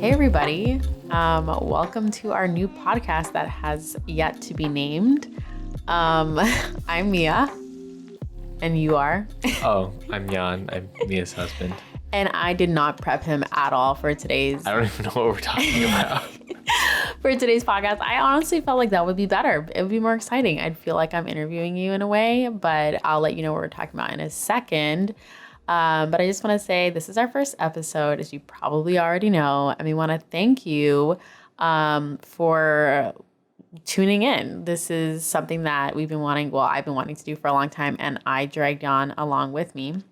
Hey, everybody. Welcome to our new podcast that has yet to be named. I'm Mia, and you are? Oh, I'm Jan. I'm Mia's husband. And I did not prep him at all for today's... I don't even know what we're talking about. For today's podcast. I honestly felt like that would be better. It would be more exciting. I'd feel like I'm interviewing you in a way, but I'll let you know what we're talking about in a second. But I just want to say this is our first episode, as you probably already know, and we want to thank you for tuning in. This is something that I've been wanting to do for a long time, and I dragged Jan along with me.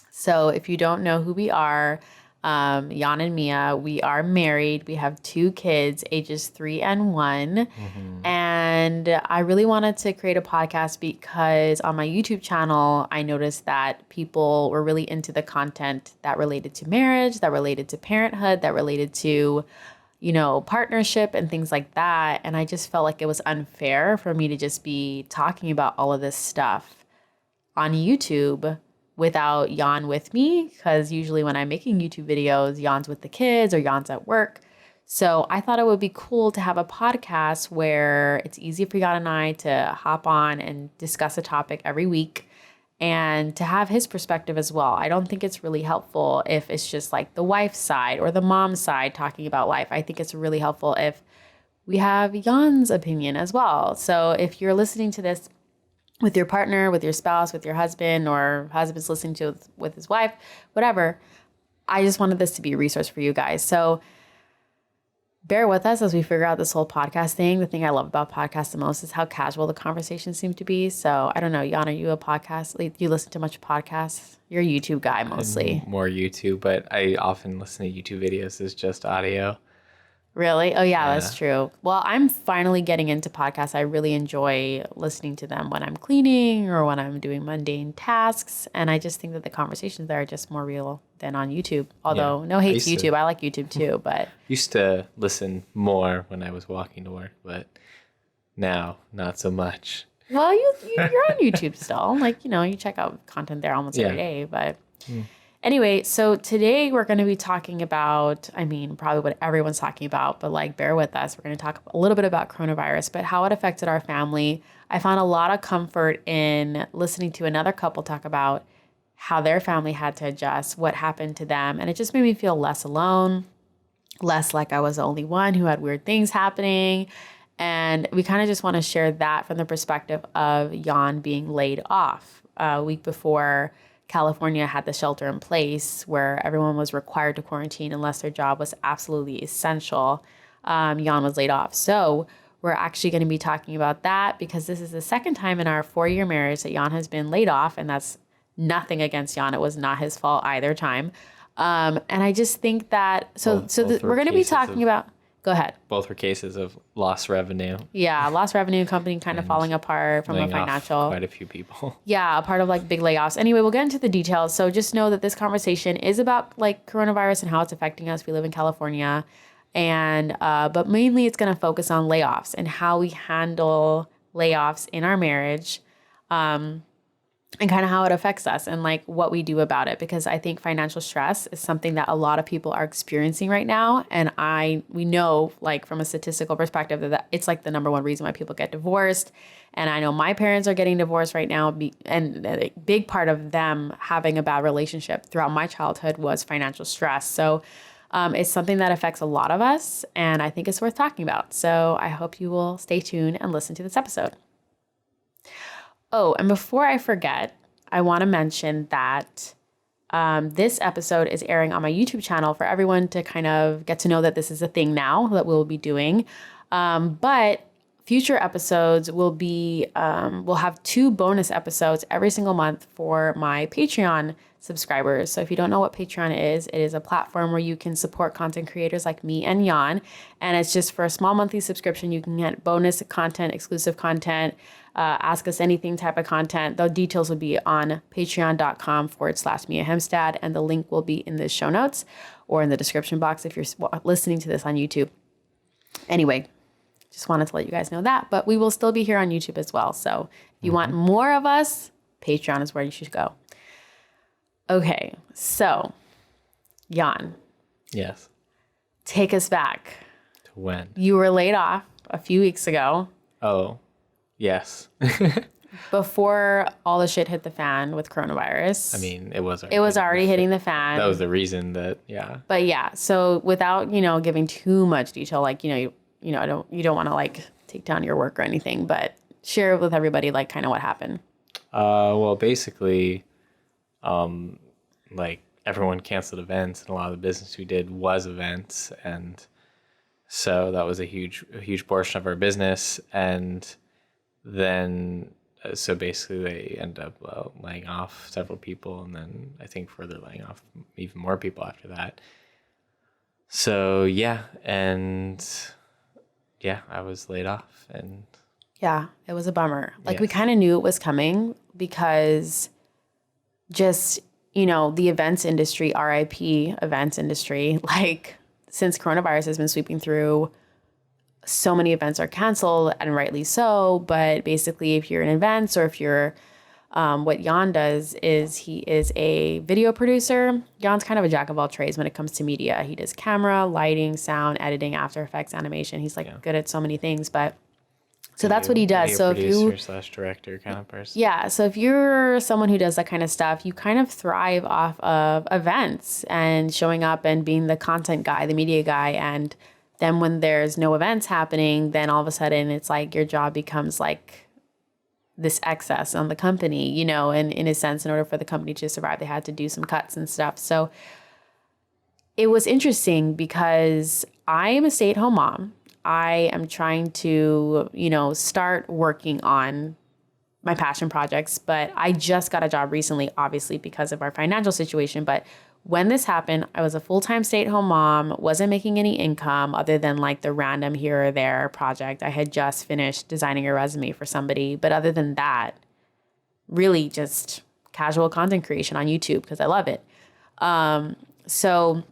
So if you don't know who we are, Jan and Mia, we are married. We have 2 kids, ages 3 and 1. Mm-hmm. And I really wanted to create a podcast because on my YouTube channel, I noticed that people were really into the content that related to marriage, that related to parenthood, that related to, partnership and things like that. And I just felt like it was unfair for me to just be talking about all of this stuff on YouTube without Jan with me, because usually when I'm making YouTube videos, Jan's with the kids or Jan's at work. So I thought it would be cool to have a podcast where it's easy for Jan and I to hop on and discuss a topic every week and to have his perspective as well. I don't think it's really helpful if it's just like the wife's side or the mom's side talking about life. I think it's really helpful if we have Jan's opinion as well. So if you're listening to this with your partner, with your spouse, with your husband, or husband's listening to it with his wife, whatever, I just wanted this to be a resource for you guys. So bear with us as we figure out this whole podcast thing. The thing I love about podcasts the most is how casual the conversations seem to be. So I don't know, Jan, are you a podcast? Do you listen to much podcasts? You're a YouTube guy mostly. I'm more YouTube, but I often listen to YouTube videos as just audio. Really? Oh, yeah, that's true. Well, I'm finally getting into podcasts. I really enjoy listening to them when I'm cleaning or when I'm doing mundane tasks. And I just think that the conversations there are just more real than on YouTube. Although, no hate to YouTube. I like YouTube too, but... Used to listen more when I was walking to work, but now not so much. Well, you're on YouTube still. You check out content there almost every day, but... Anyway, so today we're going to be talking about, probably what everyone's talking about, but bear with us. We're going to talk a little bit about coronavirus, but how it affected our family. I found a lot of comfort in listening to another couple talk about how their family had to adjust, what happened to them. And it just made me feel less alone, less like I was the only one who had weird things happening. And we kind of just want to share that from the perspective of Jan being laid off a week before California had the shelter in place where everyone was required to quarantine unless their job was absolutely essential. Jan was laid off. So we're actually going to be talking about that because this is the second time in our 4-year marriage that Jan has been laid off, and that's nothing against Jan. It was not his fault either time. And I just think that, we're going to be talking about... Go ahead. Both were cases of lost revenue. Yeah, lost revenue, company kind of falling apart from a financial... Quite a few people. Yeah, a part of big layoffs. Anyway, we'll get into the details. So just know that this conversation is about coronavirus and how it's affecting us. We live in California. And but mainly it's going to focus on layoffs and how we handle layoffs in our marriage. And kind of how it affects us and what we do about it. Because I think financial stress is something that a lot of people are experiencing right now. And we know from a statistical perspective that it's the number one reason why people get divorced. And I know my parents are getting divorced right now. And a big part of them having a bad relationship throughout my childhood was financial stress. So it's something that affects a lot of us. And I think it's worth talking about. So I hope you will stay tuned and listen to this episode. Oh, and before I forget, I want to mention that this episode is airing on my YouTube channel for everyone to kind of get to know that this is a thing now that we'll be doing. But future episodes will be, we'll have 2 bonus episodes every single month for my Patreon subscribers. So if you don't know what Patreon is, it is a platform where you can support content creators like me and Jan. And it's just for a small monthly subscription. You can get bonus content, exclusive content, ask us anything type of content. The details will be on patreon.com/Mia Hemstad. And the link will be in the show notes or in the description box if you're listening to this on YouTube. Anyway, just wanted to let you guys know that. But we will still be here on YouTube as well. So if you want more of us, Patreon is where you should go. Okay, so Jan. Yes. Take us back. To when? You were laid off a few weeks ago. Oh, yes. Before all the shit hit the fan with coronavirus. I mean, it was already hitting the fan. That was the reason that, yeah. But yeah, so without, giving too much detail, like, you don't want to like take down your work or anything, but share with everybody like kind of what happened. Well, basically, like everyone canceled events, and a lot of the business we did was events, and so that was a huge portion of our business. And then, so basically, they ended up laying off several people, and then I think further laying off even more people after that. So yeah, and yeah, I was laid off, and yeah, it was a bummer. Like yes. We kind of knew it was coming because just, the events industry, RIP events industry, like since coronavirus has been sweeping through, so many events are canceled, and rightly so. But basically, if you're in events or if you're, what Jan does is he is a video producer. Jan's kind of a jack of all trades when it comes to media. He does camera, lighting, sound, editing, After Effects, animation. He's good at so many things, but so that's what he does. So if you /director kind of person. Yeah. So if you're someone who does that kind of stuff, you kind of thrive off of events and showing up and being the content guy, the media guy. And then when there's no events happening, then all of a sudden it's like your job becomes like this excess on the company, and in a sense, in order for the company to survive, they had to do some cuts and stuff. So it was interesting because I am a stay-at-home mom. I am trying to, start working on my passion projects, but I just got a job recently, obviously because of our financial situation. But when this happened, I was a full-time stay-at-home mom, wasn't making any income other than like the random here or there project. I had just finished designing a resume for somebody. But other than that, really just casual content creation on YouTube because I love it. So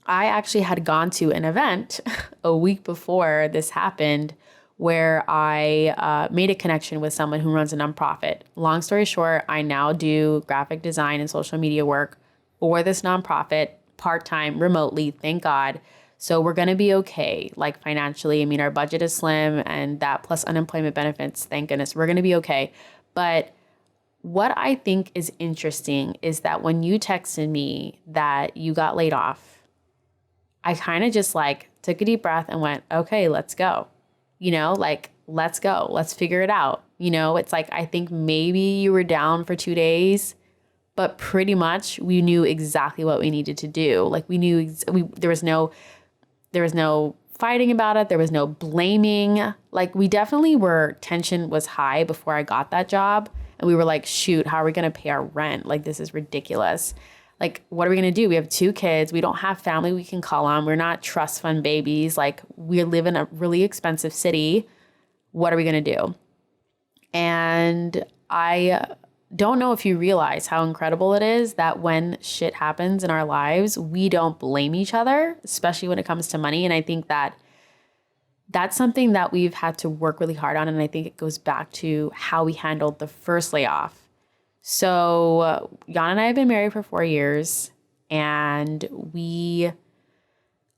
I actually had gone to an event a week before this happened where I made a connection with someone who runs a nonprofit. Long story short, I now do graphic design and social media work for this nonprofit part-time remotely, thank God. So we're going to be okay, like financially. I mean, our budget is slim and that plus unemployment benefits, thank goodness, we're going to be okay. But what I think is interesting is that when you texted me that you got laid off, I kind of just like took a deep breath and went, okay, let's go. Let's go. Let's figure it out. It's like, I think maybe you were down for 2 days, but pretty much we knew exactly what we needed to do. Like we knew there was no fighting about it. There was no blaming. Like we definitely tension was high before I got that job. And we were like, shoot, how are we going to pay our rent? Like, this is ridiculous. Like, what are we going to do? We have 2 kids. We don't have family we can call on. We're not trust fund babies. Like, we live in a really expensive city. What are we going to do? And I don't know if you realize how incredible it is that when shit happens in our lives, we don't blame each other, especially when it comes to money. And I think that that's something that we've had to work really hard on. And I think it goes back to how we handled the first layoff. So Jan and I have been married for 4 years, and we,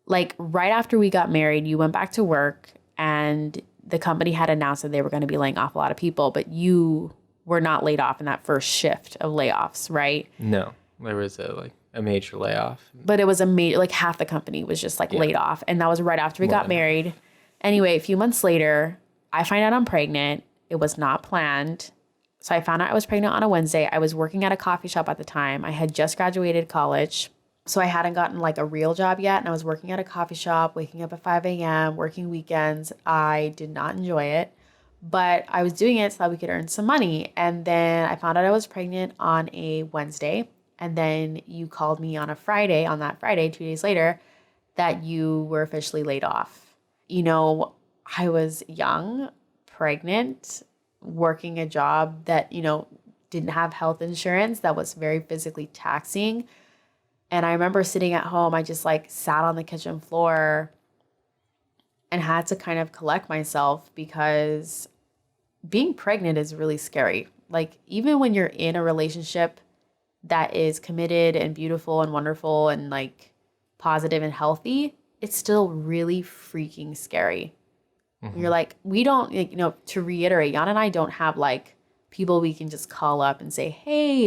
like, right after we got married, you went back to work and the company had announced that they were going to be laying off a lot of people, but you were not laid off in that first shift of layoffs, right? No, there was a major layoff. But it was like half the company was just laid off. And that was right after we got married. Anyway, a few months later, I find out I'm pregnant. It was not planned. So I found out I was pregnant on a Wednesday. I was working at a coffee shop at the time. I had just graduated college. So I hadn't gotten a real job yet. And I was working at a coffee shop, waking up at 5 a.m., working weekends. I did not enjoy it, but I was doing it so that we could earn some money. And then I found out I was pregnant on a Wednesday. And then you called me on that Friday, 2 days later, that you were officially laid off. I was young, pregnant, working a job that, didn't have health insurance, that was very physically taxing. And I remember sitting at home, I just sat on the kitchen floor and had to kind of collect myself because being pregnant is really scary. Even when you're in a relationship that is committed and beautiful and wonderful and positive and healthy, it's still really freaking scary. You're like, we don't, like, to reiterate, Jan and I don't have like people we can just call up and say, hey,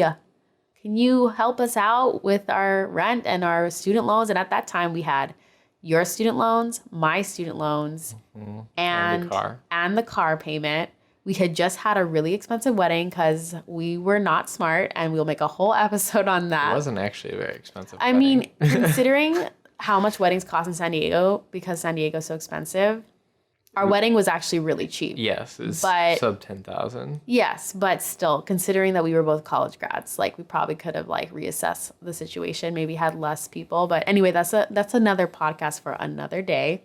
can you help us out with our rent and our student loans? And at that time we had your student loans, my student loans, and the car payment. We had just had a really expensive wedding because we were not smart, and we'll make a whole episode on that. It wasn't actually a very expensive I wedding. mean, considering how much weddings cost in San Diego, because San Diego is so expensive, our wedding was actually really cheap. Yes, it's but sub 10,000. Yes, but still, considering that we were both college grads, like we probably could have like reassessed the situation, maybe had less people. But anyway, that's another podcast for another day.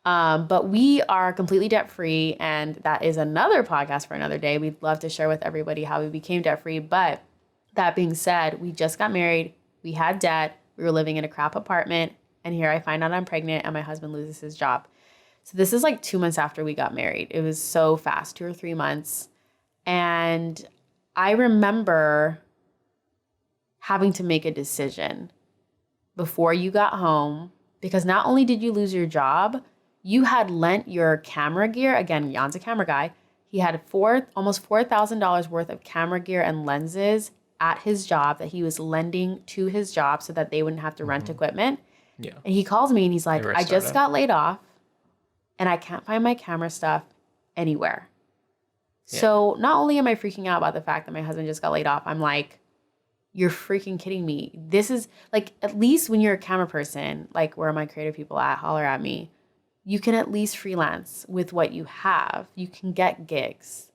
But we are completely debt free, and that is another podcast for another day. We'd love to share with everybody how we became debt free. But that being said, we just got married, we had debt, we were living in a crap apartment, and here I find out I'm pregnant and my husband loses his job. So this is like 2 months after we got married. It was so fast, 2 or 3 months. And I remember having to make a decision before you got home, because not only did you lose your job, you had lent your camera gear. Again, Jan's a camera guy. He had almost $4,000 worth of camera gear and lenses at his job that he was lending to his job so that they wouldn't have to rent equipment. Yeah. And he calls me and he's like, I just got laid off and I can't find my camera stuff anywhere. Yeah. So not only am I freaking out about the fact that my husband just got laid off, I'm like, you're freaking kidding me. This is like, at least when you're a camera person, like where are my creative people at? Holler at me. You can at least freelance with what you have. You can get gigs.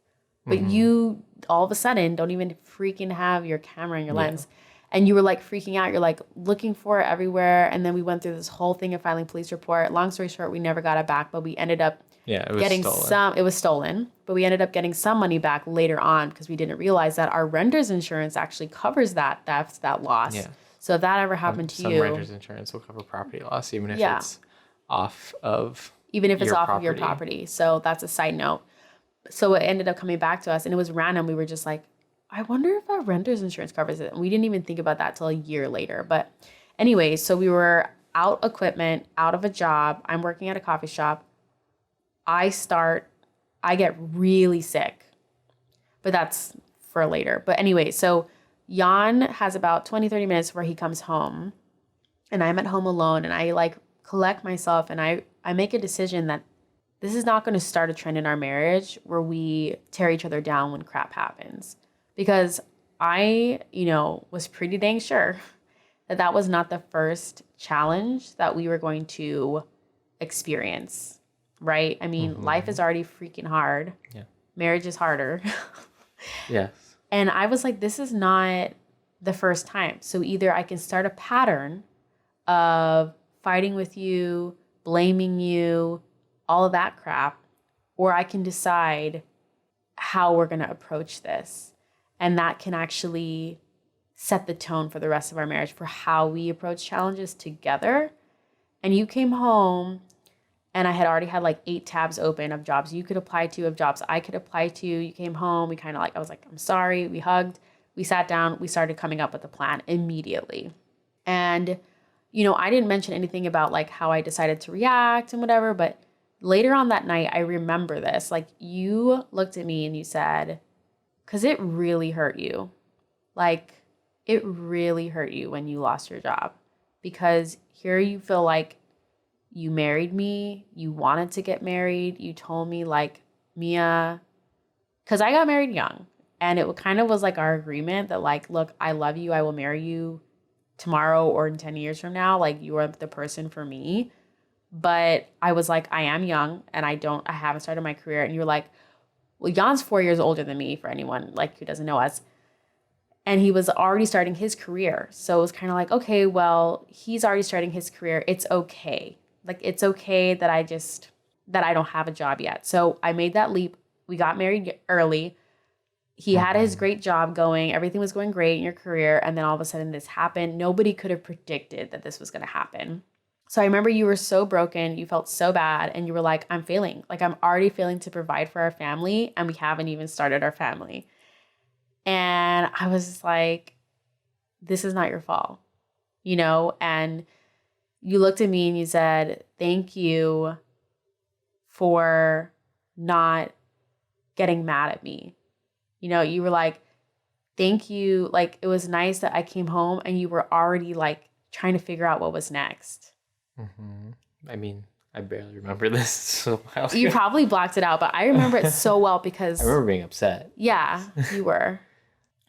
But you all of a sudden don't even freaking have your camera and your lens. And you were like freaking out. You're like looking for it everywhere. And then we went through this whole thing of filing police report. Long story short, we never got it back, but we ended up getting stolen. It was stolen, but we ended up getting some money back later on because we didn't realize that our renter's insurance actually covers that theft, that loss. Yeah. So if that ever happened to you. Some renter's insurance will cover property loss, even if it's off of your property. So that's a side note. So it ended up coming back to us and it was random. We were just like, I wonder if our renter's insurance covers it. And we didn't even think about that till a year later. But anyway, so we were out equipment, out of a job. I'm working at a coffee shop. I get really sick, but that's for later. But anyway, so Jan has about 20, 30 minutes where he comes home and I'm at home alone and I like collect myself and I make a decision that this is not going to start a trend in our marriage where we tear each other down when crap happens. Because I, was pretty dang sure that that was not the first challenge that we were going to experience, right? I mean, life is already freaking hard. Yeah. Marriage is harder. Yes. And I was like, this is not the first time. So either I can start a pattern of fighting with you, blaming you, all of that crap, or I can decide how we're going to approach this. And that can actually set the tone for the rest of our marriage for how we approach challenges together. And you came home and I had already had like 8 tabs open of jobs you could apply to, of jobs I could apply to. You came home, I was like, I'm sorry. We hugged, we sat down, we started coming up with a plan immediately. And, I didn't mention anything about like how I decided to react and whatever, but later on that night, I remember this. Like you looked at me and you said, because it really hurt you. Like, it really hurt you when you lost your job. Because here you feel like you married me, you wanted to get married, you told me like, Mia, because I got married young. And it kind of was like our agreement that like, look, I love you, I will marry you tomorrow or in 10 years from now. Like, you are the person for me. But I was like, I am young and I haven't started my career. And you were like, well, Jan's 4 years older than me, for anyone like who doesn't know us. And he was already starting his career. So it was kind of like, okay, well, he's already starting his career. It's okay. Like, it's okay that I don't have a job yet. So I made that leap. We got married early. He had his great job going. Everything was going great in your career. And then all of a sudden this happened. Nobody could have predicted that this was going to happen. So I remember you were so broken, you felt so bad, and you were like, I'm failing. Like, I'm already failing to provide for our family, and we haven't even started our family. And I was just like, this is not your fault, and you looked at me and you said, thank you for not getting mad at me. You know, you were like, thank you. Like, it was nice that I came home and you were already like trying to figure out what was next. Mm-hmm. I mean, I barely remember this. So You probably blocked it out, but I remember it so well because I remember being upset. Yeah, you were.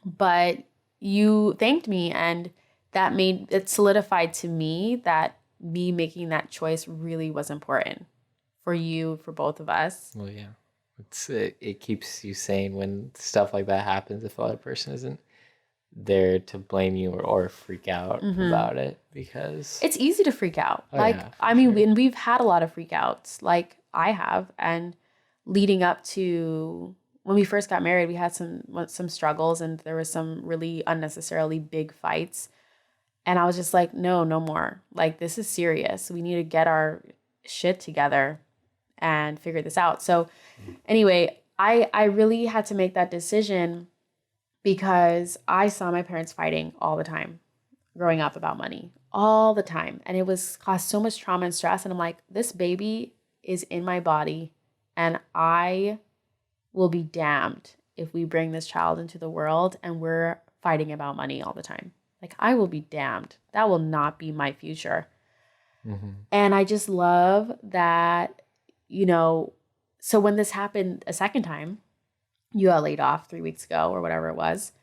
But you thanked me, and that made it solidified to me that me making that choice really was important for you, for both of us. Well, yeah. It keeps you sane when stuff like that happens if the other person isn't there to blame you or freak out about it, because It's easy to freak out. yeah, I mean, and we've had a lot of freakouts, like I have, and leading up to when we first got married, we had some struggles, and there was some really unnecessarily big fights. And I was just like, no more. Like, this is serious. We need to get our shit together and figure this out. So anyway, I really had to make that decision because I saw my parents fighting all the time growing up about money, all the time. And it was caused so much trauma and stress. And I'm like, this baby is in my body, and I will be damned if we bring this child into the world and we're fighting about money all the time. Like, I will be damned. That will not be my future. Mm-hmm. And I just love that, you know, so when this happened a second time, you got laid off 3 weeks ago or whatever it was.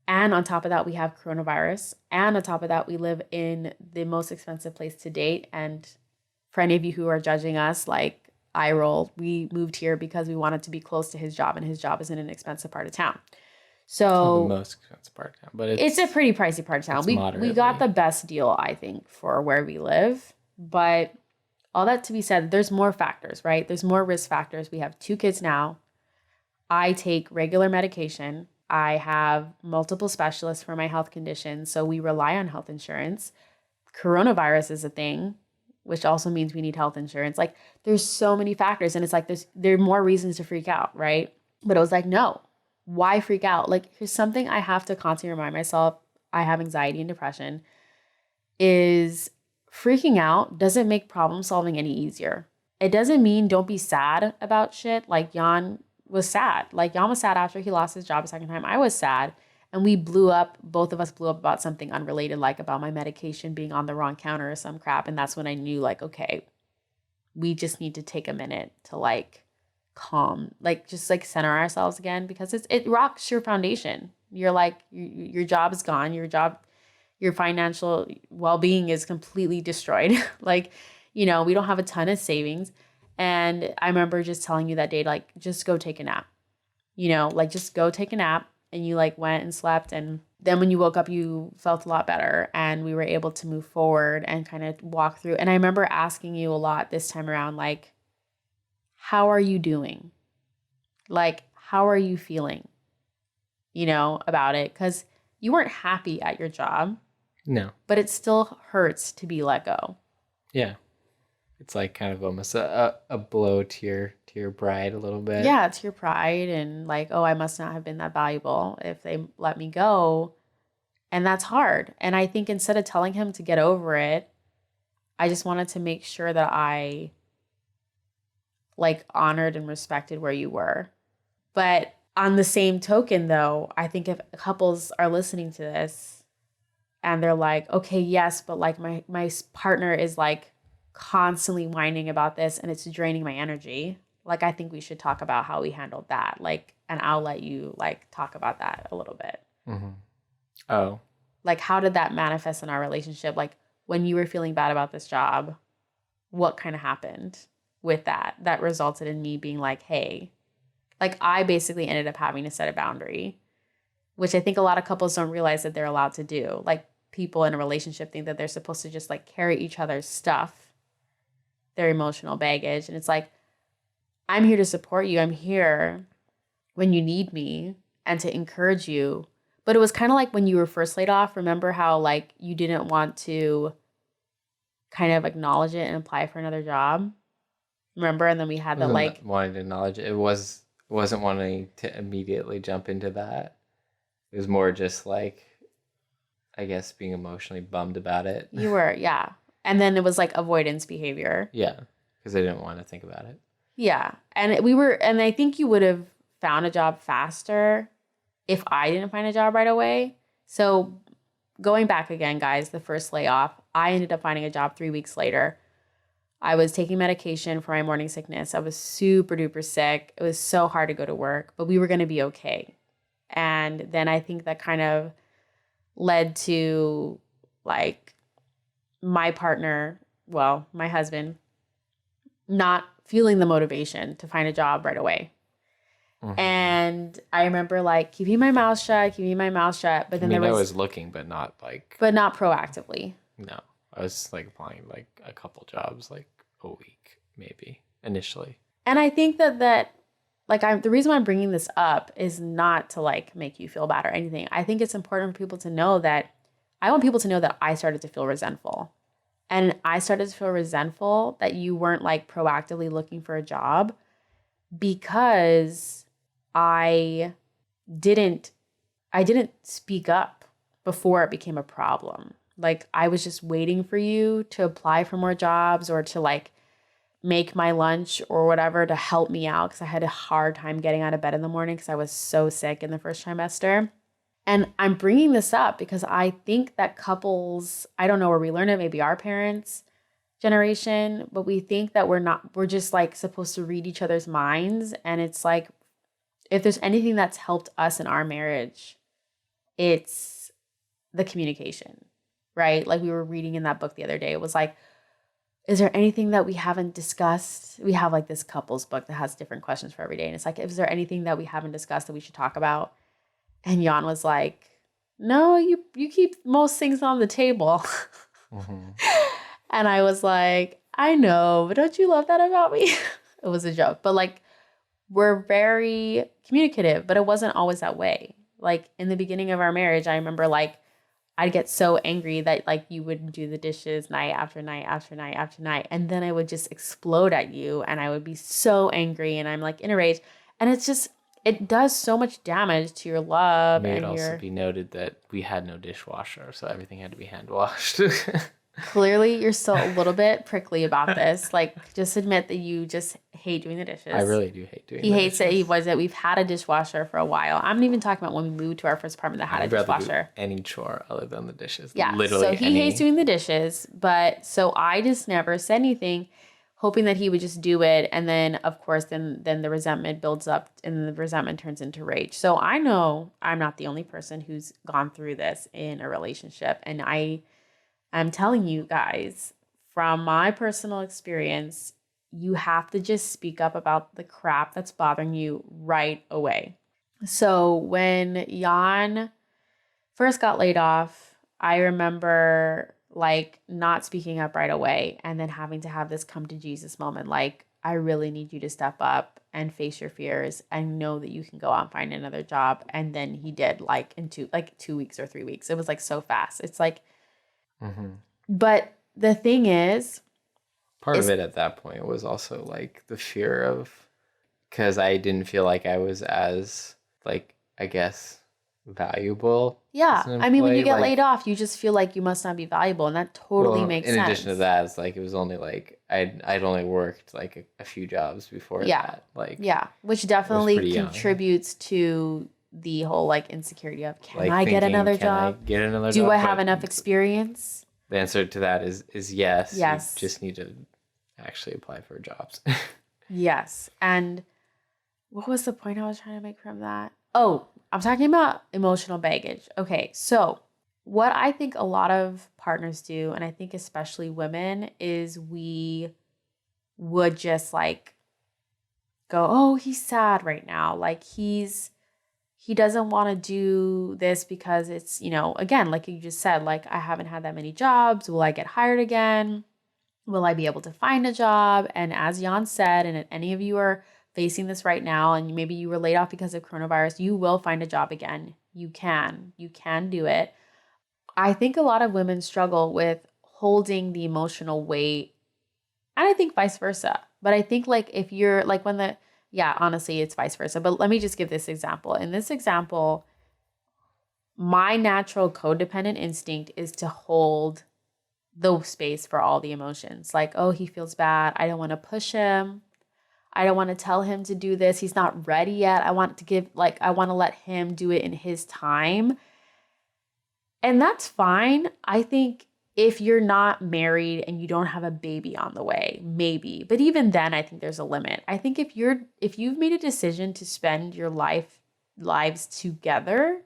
And on top of that, we have coronavirus. And on top of that, we live in the most expensive place to date. And for any of you who are judging us, like, I roll, we moved here because we wanted to be close to his job, and his job is in an expensive part of town. So the most expensive part of town, but it's a pretty pricey part of town. We got the best deal, I think, for where we live. But all that to be said, there's more factors, right? There's more risk factors. We have 2 kids now. I take regular medication. I have multiple specialists for my health conditions, so we rely on health insurance. Coronavirus is a thing, which also means we need health insurance. Like, there's so many factors, and it's like there are more reasons to freak out, right? But it was like, no, why freak out? Like, here's something I have to constantly remind myself. I have anxiety and depression. Is freaking out doesn't make problem solving any easier. It doesn't mean don't be sad about shit. Like, Jan was sad. Like, Jan was sad after he lost his job a second time. I was sad. And we both of us blew up about something unrelated, like about my medication being on the wrong counter or some crap. And that's when I knew, like, okay, we just need to take a minute to like calm, like just like center ourselves again, because it rocks your foundation. You're like, your job is gone. Your financial well-being is completely destroyed. Like, you know, we don't have a ton of savings. And I remember just telling you that day, like, just go take a nap, you know, like, just go take a nap. And you like went and slept. And then when you woke up, you felt a lot better, and we were able to move forward and kind of walk through. And I remember asking you a lot this time around, like, how are you doing? Like, how are you feeling, you know, about it? Because you weren't happy at your job. No. But it still hurts to be let go. Yeah. It's like kind of almost a blow to your pride a little bit. Yeah, to your pride, and like, oh, I must not have been that valuable if they let me go. And that's hard. And I think instead of telling him to get over it, I just wanted to make sure that I like honored and respected where you were. But on the same token, though, I think if couples are listening to this and they're like, okay, yes, but like my partner is like constantly whining about this and it's draining my energy. Like, I think we should talk about how we handled that. Like, and I'll let you like talk about that a little bit. Mm-hmm. Oh. Like, how did that manifest in our relationship? Like, when you were feeling bad about this job, what kind of happened with that resulted in me being like, hey, like, I basically ended up having to set a boundary, which I think a lot of couples don't realize that they're allowed to do. Like, people in a relationship think that they're supposed to just like carry each other's stuff, their emotional baggage. And it's like, I'm here to support you. I'm here when you need me and to encourage you. But it was kind of like when you were first laid off. Remember how like you didn't want to kind of acknowledge it and apply for another job? Remember? And then we had that like wanting to acknowledge it. Wasn't wanting to immediately jump into that. It was more just like, I guess, being emotionally bummed about it. You were, yeah. And then it was like avoidance behavior. Yeah. Because I didn't want to think about it. Yeah. And I think you would have found a job faster if I didn't find a job right away. So going back again, guys, the first layoff, I ended up finding a job 3 weeks later. I was taking medication for my morning sickness. I was super duper sick. It was so hard to go to work, but we were going to be okay. And then I think that kind of led to like my partner, well, my husband, not feeling the motivation to find a job right away. Mm-hmm. And I remember like keeping my mouth shut. But then I was looking, but not proactively. No, I was like applying like a couple jobs, like a week maybe initially. And I think that the reason why I'm bringing this up is not to like make you feel bad or anything. I think it's important for people to know that I want people to know that I started to feel resentful. And I started to feel resentful that you weren't like proactively looking for a job because I didn't speak up before it became a problem. Like I was just waiting for you to apply for more jobs or to like make my lunch or whatever to help me out because I had a hard time getting out of bed in the morning because I was so sick in the first trimester. And I'm bringing this up because I think that couples, I don't know where we learned it, maybe our parents' generation, but we think that we're just like supposed to read each other's minds. And it's like, if there's anything that's helped us in our marriage, it's the communication, right? Like we were reading in that book the other day. It was like, is there anything that we haven't discussed? We have like this couples book that has different questions for every day. And it's like, is there anything that we haven't discussed that we should talk about? And Jan was like, no, you keep most things on the table. Mm-hmm. And I was like, I know, but don't you love that about me? It was a joke. But like, we're very communicative, but it wasn't always that way. Like in the beginning of our marriage, I remember like, I'd get so angry that like you would do the dishes night after night after night after night. And then I would just explode at you and I would be so angry and I'm like in a rage. And it's just, it does so much damage to your love. May it also be noted that we had no dishwasher, so everything had to be hand washed. Clearly, you're still a little bit prickly about this. Like, just admit that you just hate doing the dishes. I really do hate doing the dishes. He hates it. He was it. We've had a dishwasher for a while. I'm not even talking about when we moved to our first apartment that had a dishwasher. Do any chore other than the dishes. Yeah, literally so he hates doing the dishes. But so I just never said anything, hoping that he would just do it. And then, of course, then the resentment builds up and the resentment turns into rage. So I know I'm not the only person who's gone through this in a relationship. And I'm telling you guys, from my personal experience, you have to just speak up about the crap that's bothering you right away. So when Jan first got laid off, I remember like not speaking up right away and then having to have this come to Jesus moment. Like, I really need you to step up and face your fears and know that you can go out and find another job. And then he did like in 2 weeks or 3 weeks. It was like so fast. It's like, mm-hmm. But the thing is, part of it at that point was also like the fear of, because I didn't feel like I was as like, I guess, valuable. Yeah. I mean, when you get laid off, you just feel like you must not be valuable. And that totally makes sense. In addition to that, it's like, it was only like, I'd only worked like a few jobs before that. Like, yeah. Which definitely contributes to the whole like insecurity of, can I get another job? Do I have enough experience? The answer to that is yes. Yes. You just need to actually apply for jobs. Yes. And what was the point I was trying to make from that? Oh, I'm talking about emotional baggage. Okay. So what I think a lot of partners do, and I think especially women, is we would just like go, oh, he's sad right now. Like he doesn't want to do this because it's, again, like you just said, like, I haven't had that many jobs. Will I get hired again? Will I be able to find a job? And as Jan said, and if any of you are facing this right now, and maybe you were laid off because of coronavirus, you will find a job again. You can do it. I think a lot of women struggle with holding the emotional weight, and I think vice versa. But I think like if you're like yeah, honestly, it's vice versa. But let me just give this example. In this example, my natural codependent instinct is to hold the space for all the emotions. Like, oh, he feels bad. I don't want to push him. I don't want to tell him to do this. He's not ready yet. I want to let him do it in his time. And that's fine. I think if you're not married and you don't have a baby on the way, maybe. But even then, I think there's a limit. I think if you've made a decision to spend your lives together,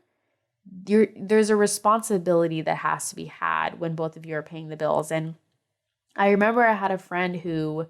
there's a responsibility that has to be had when both of you are paying the bills. And I remember I had a friend who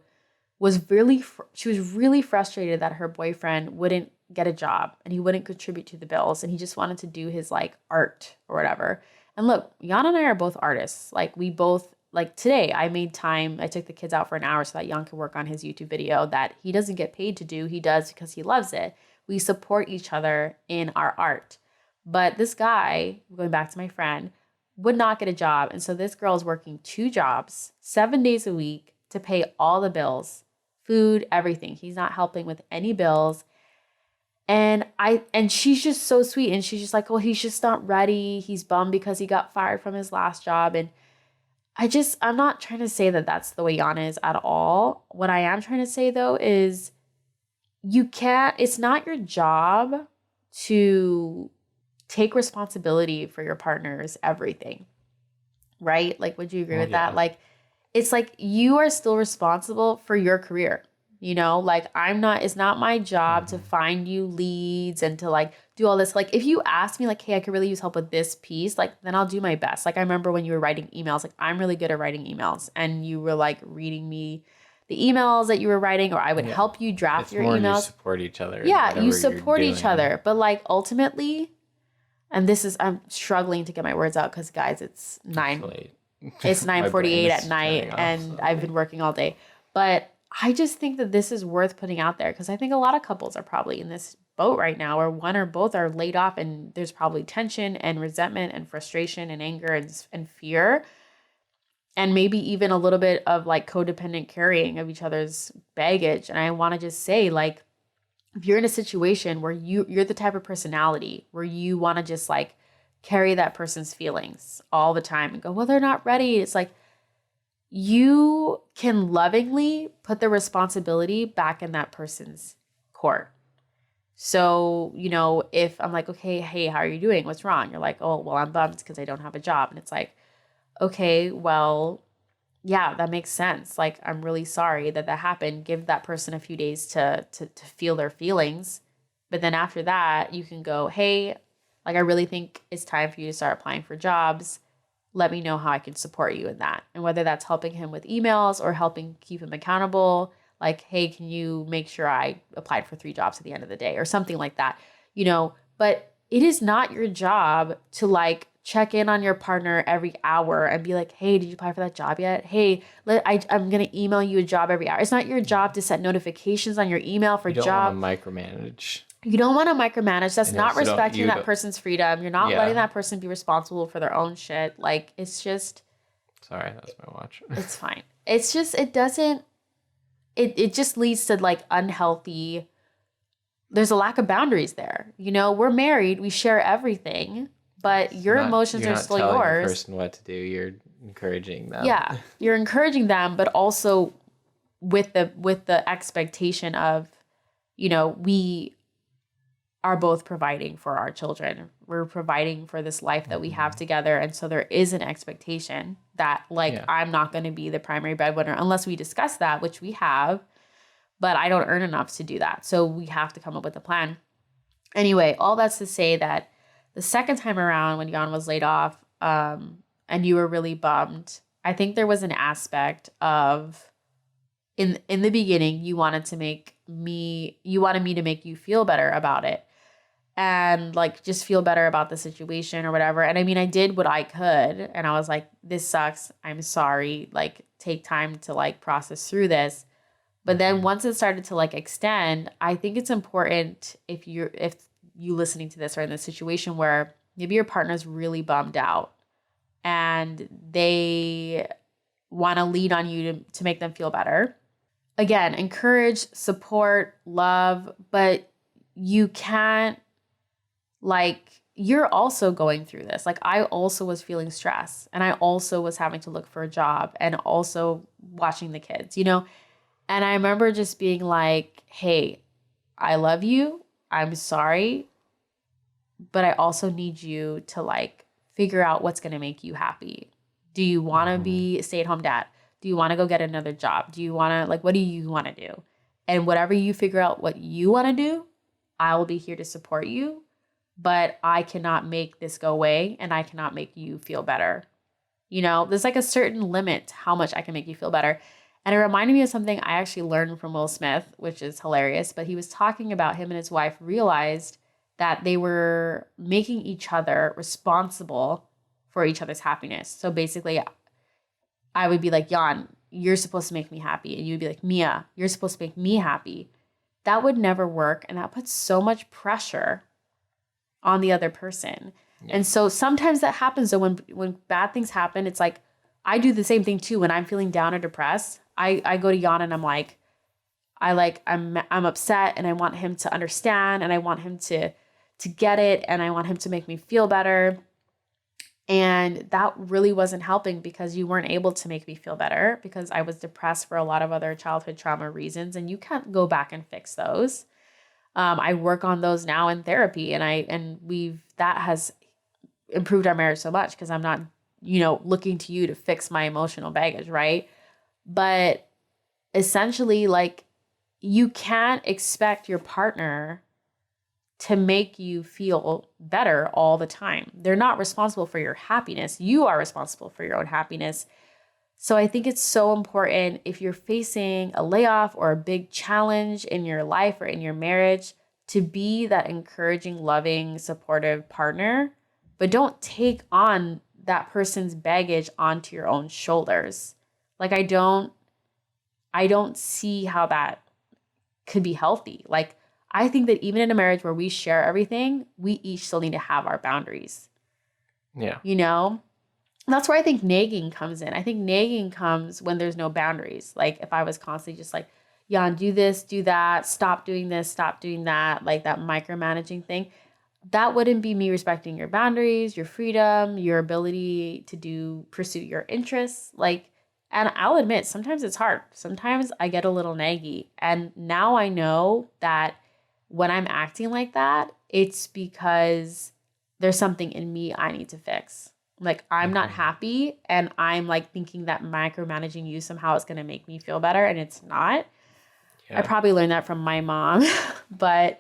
she was really frustrated that her boyfriend wouldn't get a job and he wouldn't contribute to the bills, and he just wanted to do his like art or whatever. And look, Jan and I are both artists. Like we both, like today I made time. I took the kids out for an hour so that Jan could work on his YouTube video that he doesn't get paid to do. He does because he loves it. We support each other in our art. But this guy, going back to my friend, would not get a job. And so this girl is working 2 jobs, 7 days a week to pay all the bills, food, everything. He's not helping with any bills. And she's just so sweet. And she's just like, well, he's just not ready. He's bummed because he got fired from his last job. And I'm not trying to say that that's the way Yana is at all. What I am trying to say though is it's not your job to take responsibility for your partner's everything, right? Like, would you agree with that? Like, it's like you are still responsible for your career. Like it's not my job to find you leads and to like do all this. Like if you ask me like, hey, I could really use help with this piece, like then I'll do my best. Like I remember when you were writing emails, like I'm really good at writing emails and you were like reading me the emails that you were writing, or I would help you draft your emails. You support each other. Yeah, you support each other. But like ultimately, and I'm struggling to get my words out because guys, it's 9:48 at night and I've been working all day. But I just think that this is worth putting out there because I think a lot of couples are probably in this boat right now where one or both are laid off and there's probably tension and resentment and frustration and anger and fear. And maybe even a little bit of like codependent carrying of each other's baggage. And I want to just say, like, if you're in a situation where you're the type of personality where you want to just like carry that person's feelings all the time and go, well, they're not ready. It's like you can lovingly put the responsibility back in that person's court. So, if I'm like, okay, hey, how are you doing? What's wrong? You're like, oh, well, I'm bummed because I don't have a job. And it's like, okay, well, yeah, that makes sense. Like, I'm really sorry that happened. Give that person a few days to feel their feelings. But then after that, you can go, hey, like, I really think it's time for you to start applying for jobs. Let me know how I can support you in that. And whether that's helping him with emails or helping keep him accountable, like, hey, can you make sure I applied for 3 jobs at the end of the day or something like that, but it is not your job to like check in on your partner every hour and be like, hey, did you apply for that job yet? Hey, I'm going to email you a job every hour. It's not your job to set notifications on your email for job. You don't want to micromanage. You don't want to micromanage. That's not respecting that person's freedom. You're not letting that person be responsible for their own shit. Like, it's just... Sorry, that's my watch. It's fine. It's just, it just leads to like unhealthy... There's a lack of boundaries there. We're married. We share everything. But your emotions are still yours. You're not telling the person what to do. You're encouraging them. Yeah, you're encouraging them, but also with the expectation of, we are both providing for our children. We're providing for this life that we have together. And so there is an expectation that I'm not going to be the primary breadwinner unless we discuss that, which we have, but I don't earn enough to do that. So we have to come up with a plan. Anyway, all that's to say that the second time around when Jan was laid off, and you were really bummed, I think there was an aspect of in the beginning, you wanted me to make you feel better about it and like just feel better about the situation or whatever. And I mean, I did what I could and I was like, this sucks. I'm sorry. Like, take time to like process through this. But then once it started to like extend, I think it's important if you listening to this are in this situation where maybe your partner's really bummed out and they want to lean on you to make them feel better. Again, encourage, support, love, but you can't like you're also going through this. Like, I also was feeling stress, and I also was having to look for a job and also watching the kids, you know? And I remember just being like, hey, I love you. I'm sorry. But I also need you to like figure out what's going to make you happy. Do you want to be a stay-at-home dad? Do you want to go get another job? Do you want to, like, what do you want to do? And whatever you figure out what you want to do, I will be here to support you. But I cannot make this go away, and I cannot make you feel better. You know, there's like a certain limit to how much I can make you feel better. And it reminded me of something I actually learned from Will Smith, which is hilarious. But he was talking about him and his wife realized that they were making each other responsible for each other's happiness. So basically, I would be like, Jan, you're supposed to make me happy. And you'd be like, Mia, you're supposed to make me happy. That would never work. And that puts so much pressure on the other person. Yeah. And so sometimes that happens. So when bad things happen, it's like, I do the same thing too. When I'm feeling down or depressed, I go to Jan and I'm like, I'm upset, and I want him to understand, and I want him to get it, and I want him to make me feel better. And that really wasn't helping because you weren't able to make me feel better because I was depressed for a lot of other childhood trauma reasons, and you can't go back and fix those. I work on those now in therapy, and that has improved our marriage so much because I'm not, looking to you to fix my emotional baggage, right? But essentially, like, you can't expect your partner to make you feel better all the time. They're not responsible for your happiness. You are responsible for your own happiness. So I think it's so important if you're facing a layoff or a big challenge in your life or in your marriage to be that encouraging, loving, supportive partner, but don't take on that person's baggage onto your own shoulders. Like, I don't see how that could be healthy. Like, I think that even in a marriage where we share everything, we each still need to have our boundaries. Yeah. That's where I think nagging comes in. I think nagging comes when there's no boundaries. Like, if I was constantly just like, Jan, do this, do that, stop doing this, stop doing that, like that micromanaging thing, that wouldn't be me respecting your boundaries, your freedom, your ability to pursue your interests. Like, and I'll admit, sometimes it's hard. Sometimes I get a little naggy. And now I know that when I'm acting like that, it's because there's something in me I need to fix. Like, I'm not happy, and I'm like thinking that micromanaging you somehow is going to make me feel better, and it's not. Yeah. I probably learned that from my mom, but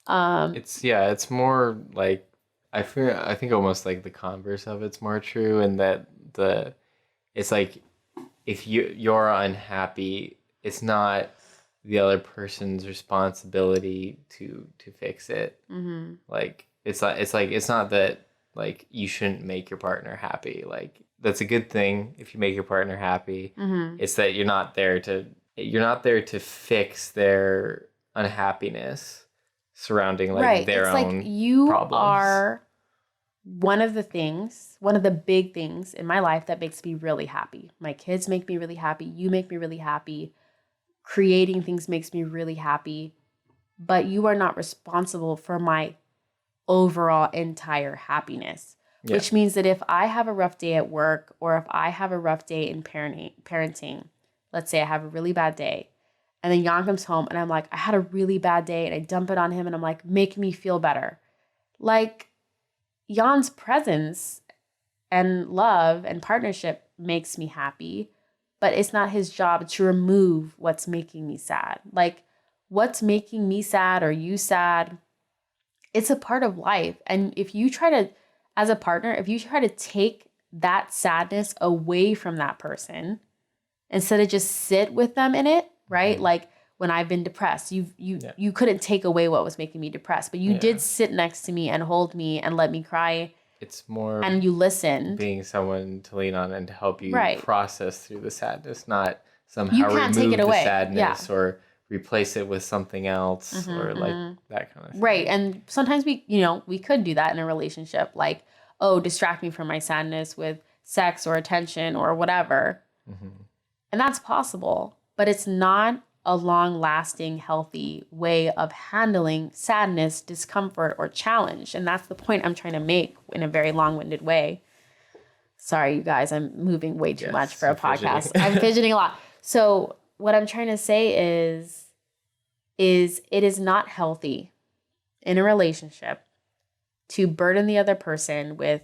it's more like I think almost like the converse of it's more true, and that it's like if you're unhappy, it's not the other person's responsibility to fix it. Mm-hmm. Like it's not that like you shouldn't make your partner happy. Like, that's a good thing if you make your partner happy. Mm-hmm. It's that you're not there to fix their unhappiness surrounding like their own like you problems. Are one of the big things in my life that makes me really happy. My kids make me really happy. You make me really happy. Creating things makes me really happy. But you are not responsible for my overall entire happiness, which means that if I have a rough day at work, or if I have a rough day in parenting, let's say I have a really bad day, and then Jan comes home and I'm like, I had a really bad day, and I dump it on him and I'm like, make me feel better. Like, Jan's presence and love and partnership makes me happy, but it's not his job to remove what's making me sad. Like, what's making me sad or you sad, it's a part of life. And if you try to, as a partner, if you try to take that sadness away from that person instead of just sit with them in it, right? Mm-hmm. Like, when I've been depressed, you couldn't take away what was making me depressed, but you did sit next to me and hold me and let me cry. It's more, and you listened, being someone to lean on and to help you process through the sadness, not somehow you can't remove take it away. The sadness or replace it with something else, or like that kind of thing. Right. And sometimes we could do that in a relationship, like, oh, distract me from my sadness with sex or attention or whatever. Mm-hmm. And that's possible, but it's not a long-lasting, healthy way of handling sadness, discomfort, or challenge. And that's the point I'm trying to make in a very long-winded way. Sorry, you guys, I'm moving way too much for a podcast. I'm fidgeting a lot. So what I'm trying to say is it is not healthy in a relationship to burden the other person with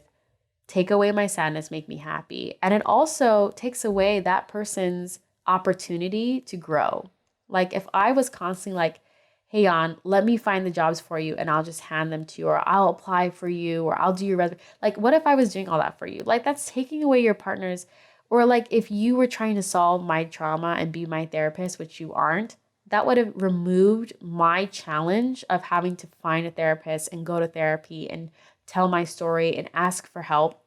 take away my sadness, make me happy. And it also takes away that person's opportunity to grow. Like if I was constantly like, hey, Jan, let me find the jobs for you and I'll just hand them to you, or I'll apply for you, or I'll do your resume. Like, what if I was doing all that for you? Like, that's taking away your partner's, or like if you were trying to solve my trauma and be my therapist, which you aren't, that would have removed my challenge of having to find a therapist and go to therapy and tell my story and ask for help,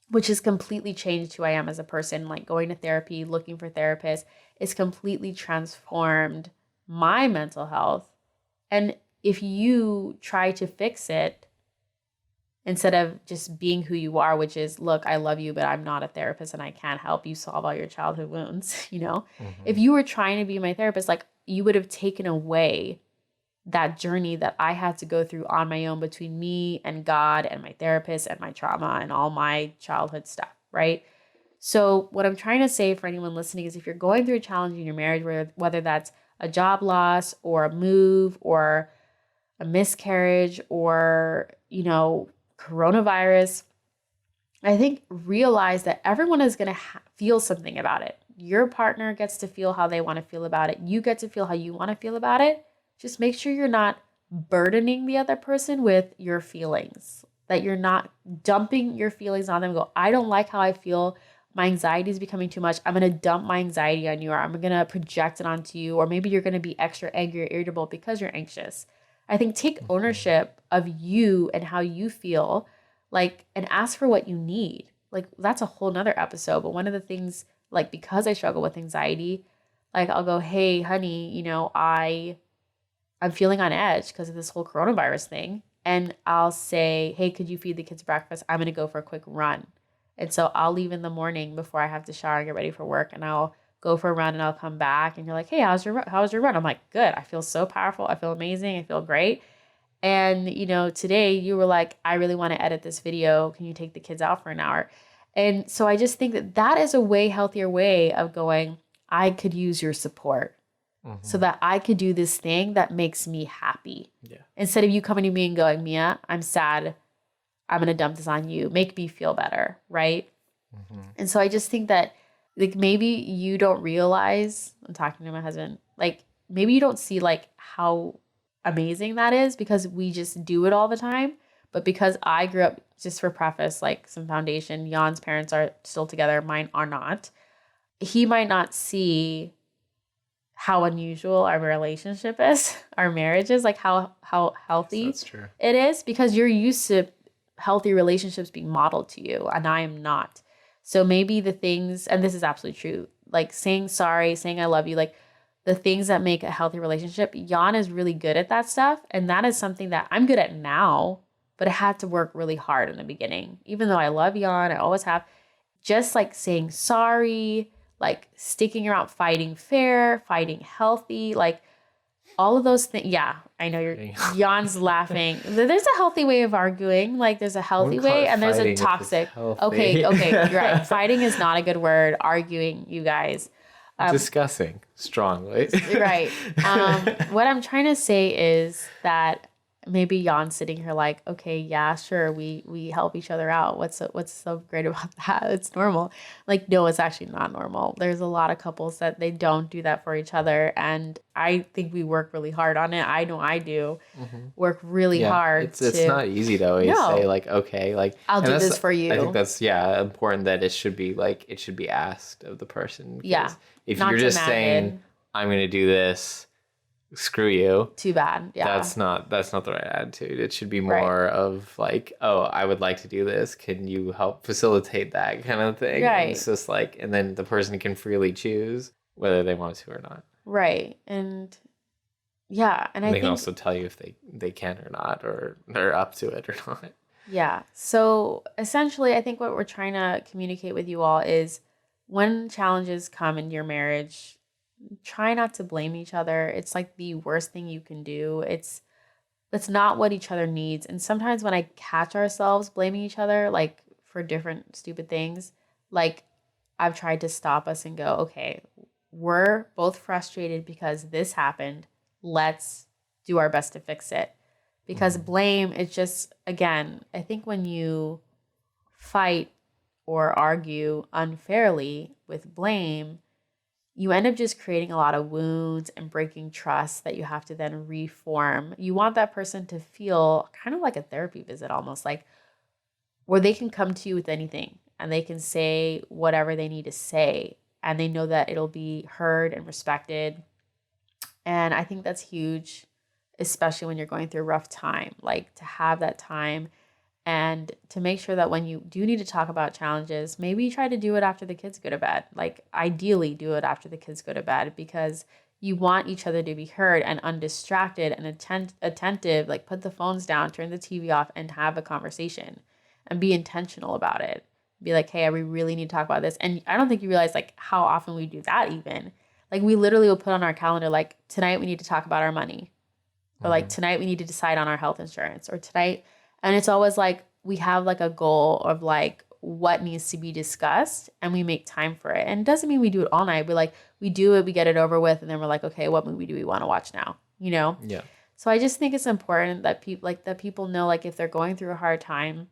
which has completely changed who I am as a person. Like going to therapy, looking for therapists, is completely transformed my mental health. And if you try to fix it instead of just being who you are, which is, look, I love you, but I'm not a therapist and I can't help you solve all your childhood wounds, you know? If you were trying to be my therapist, like you would have taken away that journey that I had to go through on my own between me and God and my therapist and my trauma and all my childhood stuff, right? So what I'm trying to say for anyone listening is if you're going through a challenge in your marriage, whether that's a job loss or a move or a miscarriage or, you know, coronavirus, I think realize that everyone is going to feel something about it. Your partner gets to feel how they want to feel about it. You get to feel how you want to feel about it. Just make sure you're not burdening the other person with your feelings, that you're not dumping your feelings on them and go, I don't like how I feel. My anxiety is becoming too much. I'm going to dump my anxiety on you, or I'm going to project it onto you, or maybe you're going to be extra angry or irritable because you're anxious. I think take ownership of you and how you feel, like, and ask for what you need. Like, that's a whole nother episode. But one of the things, like, because I struggle with anxiety, like, I'll go, hey, honey, you know, I'm feeling on edge because of this whole coronavirus thing. And I'll say, hey, could you feed the kids breakfast? I'm going to go for a quick run. And so I'll leave in the morning before I have to shower and get ready for work. And I'll go for a run and I'll come back. And you're like, hey, how was your run? I'm like, good. I feel so powerful. I feel amazing. I feel great. And, you know, today you were like, I really want to edit this video. Can you take the kids out for an hour? And so I just think that that is a way healthier way of going, I could use your support so that I could do this thing that makes me happy. Yeah. Instead of you coming to me and going, Mia, I'm sad. I'm going to dump this on you. Make me feel better. Right. And so I just think that like maybe you don't realize, I'm talking to my husband, like maybe you don't see like how amazing that is because we just do it all the time. But because I grew up, just for preface, like some foundation, Jan's parents are still together, mine are not. He might not see how unusual our relationship is, our marriage is, like how healthy it is, because you're used to healthy relationships being modeled to you and I am not. So maybe the things, and this is absolutely true, like saying sorry, saying I love you, like the things that make a healthy relationship, Jan is really good at that stuff. And that is something that I'm good at now, but I had to work really hard in the beginning. Even though I love Jan, I always have, just like saying sorry, like sticking around, fighting fair, fighting healthy, like all of those things. Yeah, I know Jan's laughing. There's a healthy way of arguing. Like there's a healthy way and there's a toxic. Okay, you're right. Fighting is not a good word. Arguing, you guys. Discussing strongly. Right. What I'm trying to say is that maybe Jan's sitting here like, okay, yeah, sure, we help each other out. What's so great about that? It's normal. Like, no, it's actually not normal. There's a lot of couples that they don't do that for each other, and I think we work really hard on it. I know I do work really hard. It's not easy to always say like, okay, like I'll do this for you. I think that's important that it should be asked of the person. Yeah. If you're just saying I'm going to do this, screw you. Too bad. Yeah. That's not the right attitude. It should be more of like, oh, I would like to do this. Can you help facilitate that kind of thing? Right. And it's just like, and then the person can freely choose whether they want to or not. Right. And yeah. And I think they can also tell you if they can or not, or they're up to it or not. Yeah. So essentially, I think what we're trying to communicate with you all is when challenges come in your marriage, try not to blame each other. It's like the worst thing you can do. That's not what each other needs. And sometimes when I catch ourselves blaming each other, like for different stupid things, like I've tried to stop us and go, okay, we're both frustrated because this happened. Let's do our best to fix it. Because blame, it's just, again, I think when you fight or argue unfairly with blame, you end up just creating a lot of wounds and breaking trust that you have to then reform. You want that person to feel kind of like a therapy visit, almost like where they can come to you with anything and they can say whatever they need to say and they know that it'll be heard and respected. And I think that's huge, especially when you're going through a rough time, like to have that time and to make sure that when you do need to talk about challenges, maybe you try to do it after the kids go to bed. Like ideally do it after the kids go to bed because you want each other to be heard and undistracted and attentive, like put the phones down, turn the TV off and have a conversation and be intentional about it. Be like, hey, we really need to talk about this. And I don't think you realize like how often we do that even. Like we literally will put on our calendar, like tonight we need to talk about our money. Or like tonight we need to decide on our health insurance or tonight. And it's always like we have like a goal of like what needs to be discussed and we make time for it. And it doesn't mean we do it all night. But like we do it, we get it over with. And then we're like, okay, what movie do we want to watch now? You know? Yeah. So I just think it's important that people know like if they're going through a hard time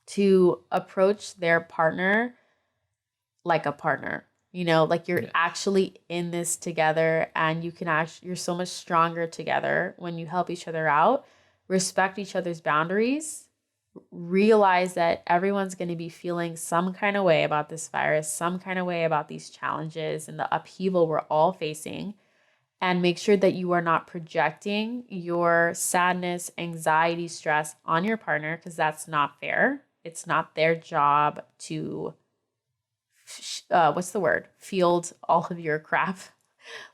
to approach their partner like a partner. You know, like you're actually in this together and you're so much stronger together when you help each other out, respect each other's boundaries, realize that everyone's going to be feeling some kind of way about this virus, some kind of way about these challenges and the upheaval we're all facing, and make sure that you are not projecting your sadness, anxiety, stress on your partner because that's not fair. It's not their job to field all of your crap.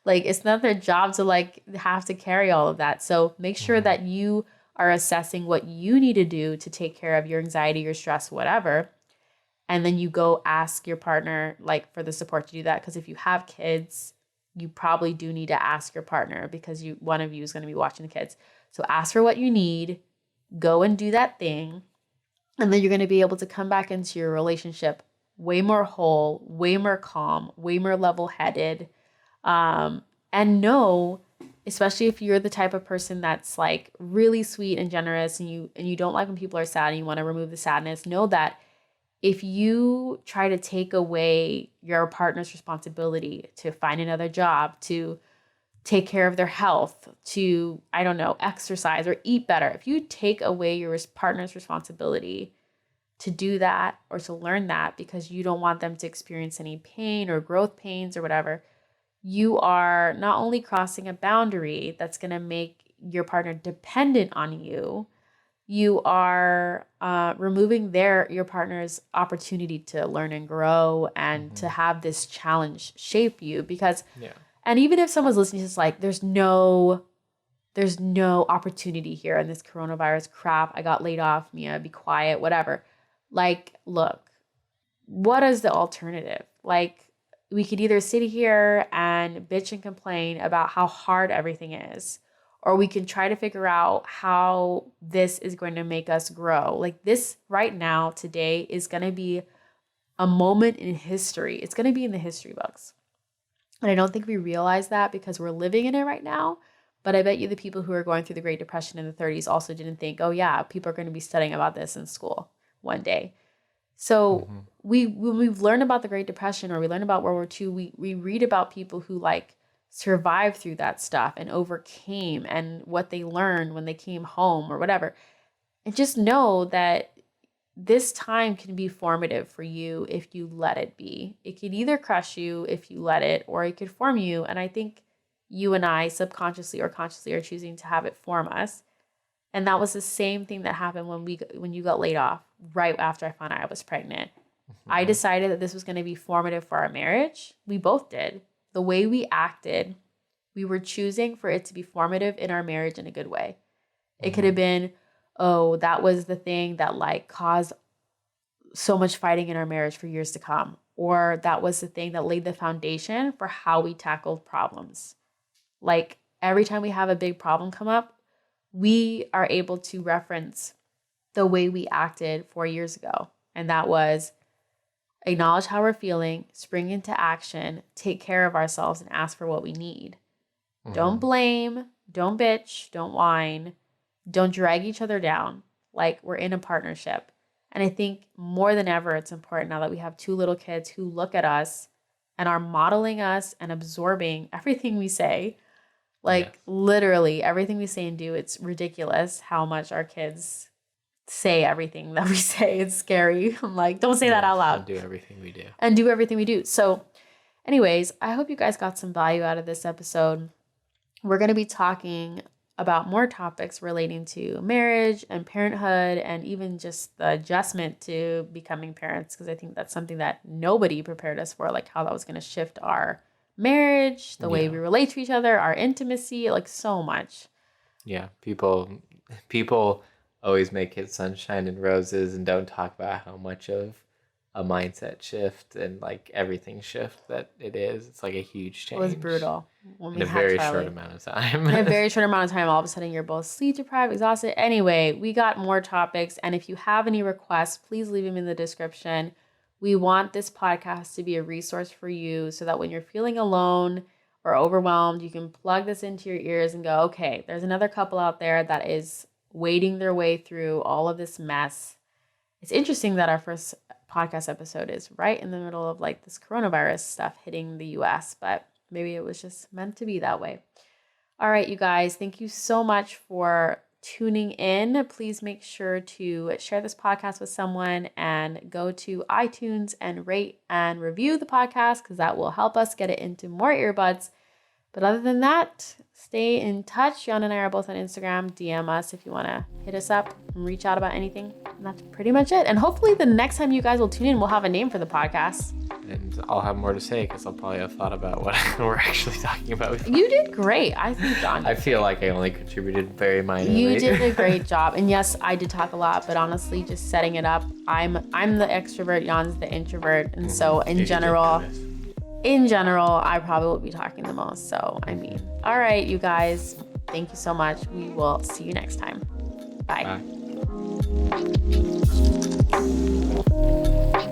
Like it's not their job to like have to carry all of that. So make sure that you are assessing what you need to do to take care of your anxiety, your stress, whatever. And then you go ask your partner like for the support to do that. Because if you have kids, you probably do need to ask your partner because one of you is going to be watching the kids. So ask for what you need, go and do that thing. And then you're going to be able to come back into your relationship way more whole, way more calm, way more level-headed, and know, especially if you're the type of person that's like really sweet and generous and you don't like when people are sad and you want to remove the sadness, know that if you try to take away your partner's responsibility to find another job, to take care of their health, to, I don't know, exercise or eat better, if you take away your partner's responsibility to do that or to learn that because you don't want them to experience any pain or growth pains or whatever, you are not only crossing a boundary that's going to make your partner dependent on you, you are removing your partner's opportunity to learn and grow and to have this challenge shape you because, and even if someone's listening, it's like, there's no opportunity here in this coronavirus crap. I got laid off, Mia, be quiet, whatever. Like, look, what is the alternative? Like, we could either sit here and bitch and complain about how hard everything is, or we can try to figure out how this is going to make us grow. Like this right now, today is going to be a moment in history. It's going to be in the history books. And I don't think we realize that because we're living in it right now. But I bet you the people who are going through the Great Depression in the 30s also didn't think, oh yeah, people are going to be studying about this in school one day. So when we've learned about the Great Depression or we learn about World War II, we read about people who like survived through that stuff and overcame and what they learned when they came home or whatever. And just know that this time can be formative for you if you let it be. It could either crush you if you let it, or it could form you. And I think you and I subconsciously or consciously are choosing to have it form us. And that was the same thing that happened when you got laid off right after I found out I was pregnant. I decided that this was going to be formative for our marriage. We both did. The way we acted, we were choosing for it to be formative in our marriage in a good way. It could have been, oh, that was the thing that like caused so much fighting in our marriage for years to come. or that was the thing that laid the foundation for how we tackled problems. Like every time we have a big problem come up, we are able to reference the way we acted 4 years ago. And that was acknowledge how we're feeling, spring into action, take care of ourselves, and ask for what we need. Don't blame, don't bitch, don't whine, don't drag each other down. Like we're in a partnership. And I think more than ever, it's important now that we have 2 little kids who look at us and are modeling us and absorbing everything we say. Like literally everything we say and do. It's ridiculous how much our kids say everything that we say. It's scary. I'm like, don't say that out loud. And do everything we do. And do everything we do. So anyways, I hope you guys got some value out of this episode. We're going to be talking about more topics relating to marriage and parenthood and even just the adjustment to becoming parents, because I think that's something that nobody prepared us for, like how that was going to shift our marriage, the way we relate to each other, our intimacy, like so much. Yeah, people always make it sunshine and roses and don't talk about how much of a mindset shift and like everything shift that it is. It's like a huge change. It was brutal. In a very short amount of time. In a very short amount of time, all of a sudden you're both sleep deprived, exhausted. Anyway, we got more topics. And if you have any requests, please leave them in the description. We want this podcast to be a resource for you so that when you're feeling alone or overwhelmed, you can plug this into your ears and go, okay, there's another couple out there that is wading their way through all of this mess. It's interesting that our first podcast episode is right in the middle of like this coronavirus stuff hitting the US, but maybe it was just meant to be that way. All right, you guys, thank you so much for tuning in. Please make sure to share this podcast with someone and go to iTunes and rate and review the podcast because that will help us get it into more earbuds. But other than that, stay in touch. Jan and I are both on Instagram. DM us if you want to hit us up and reach out about anything. And that's pretty much it. And hopefully the next time you guys will tune in, we'll have a name for the podcast. And I'll have more to say because I'll probably have thought about what we're actually talking about. You did great. I think, John. I feel like I only contributed very minorly. You did a great job. And yes, I did talk a lot, but honestly, just setting it up, I'm the extrovert, Jan's the introvert. And so in general, I probably will be talking the most. So, I mean, all right, you guys, thank you so much. We will see you next time. Bye. Bye.